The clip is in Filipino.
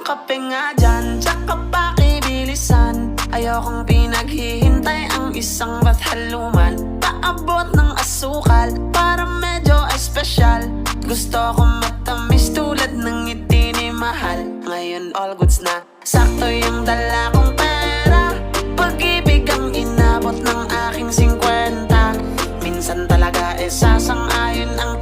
kape nga dyan, tsaka pakibilisan. Ayokong pinaghihintay ang isang bathaluman. Paabot ng asukal para medyo espesyal. Gusto ko matamis tulad ng ngiti ni mahal. Ngayon all goods na, sakto yung dala kong pera. Pag-ibig ang inabot ng aking 50. Minsan talaga sasang-ayon ang